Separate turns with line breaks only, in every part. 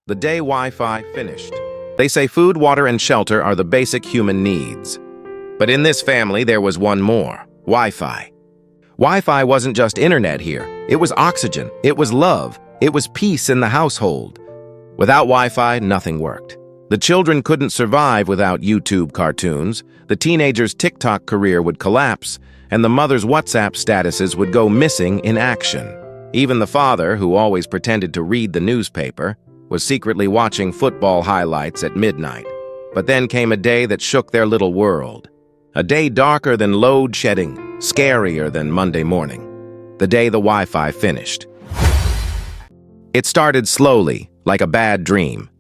The day Wi-Fi finished. They say food, water, and shelter are the basic human needs. But in this family, there was one more: Wi-Fi. Wi-Fi wasn't just internet here. It was oxygen. It was love. It was peace in the household. Without Wi-Fi, nothing worked. The children couldn't survive without YouTube cartoons. The teenager's TikTok career would collapse, and the mother's WhatsApp statuses would go missing in action. Even the father, who always pretended to read the newspaper, was secretly watching football highlights at midnight. But then came a day that shook their little world. A day darker than load shedding, scarier than Monday morning. The day the Wi-Fi finished. It started slowly, like a bad dream.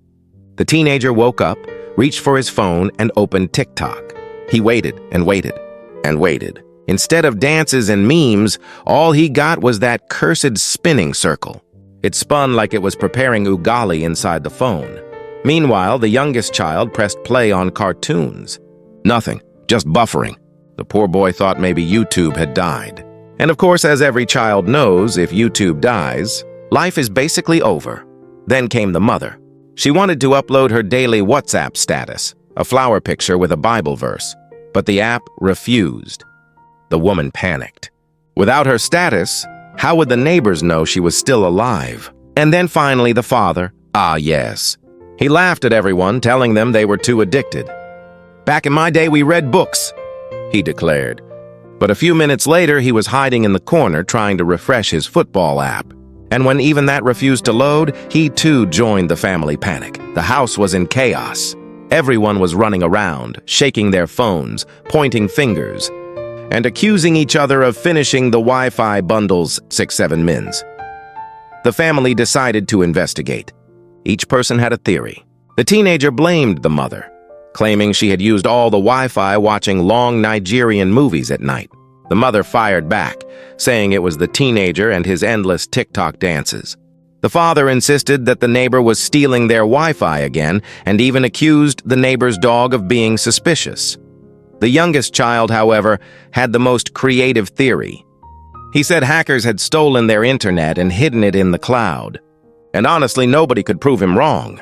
The teenager woke up, reached for his phone, and opened TikTok. He waited and waited and waited. Instead of dances and memes, all he got was that cursed spinning circle. It spun like it was preparing ugali inside the phone. Meanwhile, the youngest child pressed play on cartoons. Nothing, just buffering. The poor boy thought maybe YouTube had died. And of course, as every child knows, if YouTube dies, life is basically over. Then came the mother. She wanted to upload her daily WhatsApp status, a flower picture with a Bible verse, but the app refused. The woman panicked. Without her status, how would the neighbors know she was still alive? And then finally the father, yes. He laughed at everyone, telling them they were too addicted. "Back in my day, we read books," he declared. But a few minutes later, he was hiding in the corner trying to refresh his football app. And when even that refused to load, he too joined the family panic. The house was in chaos. Everyone was running around, shaking their phones, pointing fingers, and accusing each other of finishing the Wi-Fi bundles 6-7 mins. The family decided to investigate. Each person had a theory. The teenager blamed the mother, claiming she had used all the Wi-Fi watching long Nigerian movies at night. The mother fired back, saying it was the teenager and his endless TikTok dances. The father insisted that the neighbor was stealing their Wi-Fi again, and even accused the neighbor's dog of being suspicious. The youngest child, however, had the most creative theory. He said hackers had stolen their internet and hidden it in the cloud. And honestly, nobody could prove him wrong.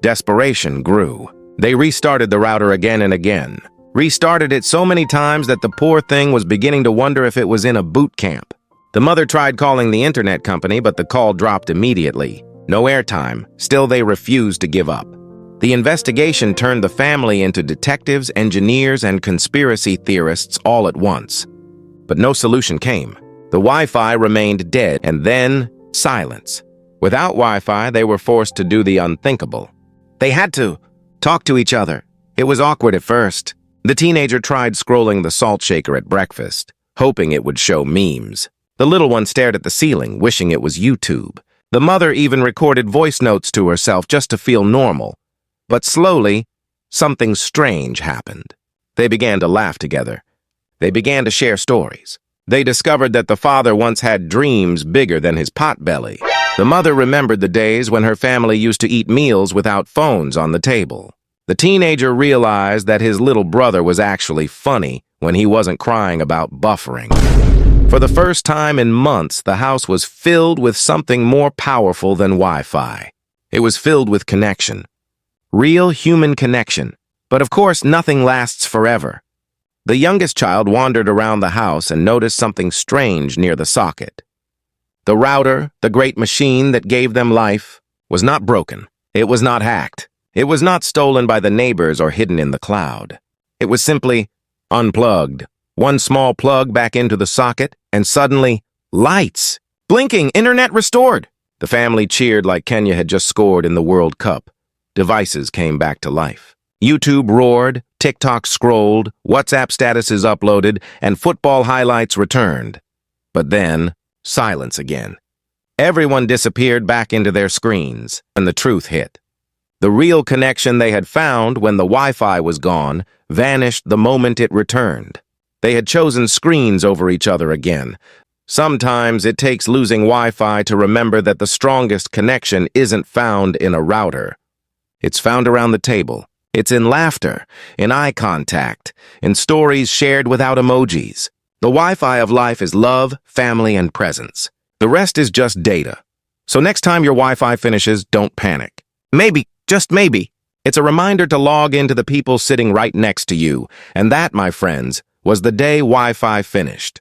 Desperation grew. They restarted the router again and again. Restarted it so many times that the poor thing was beginning to wonder if it was in a boot camp. The mother tried calling the internet company, but the call dropped immediately. No airtime. Still, they refused to give up. The investigation turned the family into detectives, engineers, and conspiracy theorists all at once. But no solution came. The Wi-Fi remained dead, and then silence. Without Wi-Fi, they were forced to do the unthinkable. They had to talk to each other. It was awkward at first. The teenager tried scrolling the salt shaker at breakfast, hoping it would show memes. The little one stared at the ceiling, wishing it was YouTube. The mother even recorded voice notes to herself just to feel normal. But slowly, something strange happened. They began to laugh together. They began to share stories. They discovered that the father once had dreams bigger than his potbelly. The mother remembered the days when her family used to eat meals without phones on the table. The teenager realized that his little brother was actually funny when he wasn't crying about buffering. For the first time in months, the house was filled with something more powerful than Wi-Fi. It was filled with connection. Real human connection. But of course, nothing lasts forever. The youngest child wandered around the house and noticed something strange near the socket. The router, the great machine that gave them life, was not broken. It was not hacked. It was not stolen by the neighbors or hidden in the cloud. It was simply unplugged. One small plug back into the socket, and suddenly, lights! Blinking, internet restored! The family cheered like Kenya had just scored in the World Cup. Devices came back to life. YouTube roared, TikTok scrolled, WhatsApp statuses uploaded, and football highlights returned. But then, silence again. Everyone disappeared back into their screens, and the truth hit. The real connection they had found when the Wi-Fi was gone vanished the moment it returned. They had chosen screens over each other again. Sometimes it takes losing Wi-Fi to remember that the strongest connection isn't found in a router. It's found around the table. It's in laughter, in eye contact, in stories shared without emojis. The Wi-Fi of life is love, family, and presence. The rest is just data. So next time your Wi-Fi finishes, don't panic. Maybe, just maybe, it's a reminder to log into the people sitting right next to you. And that, my friends, was the day Wi-Fi finished.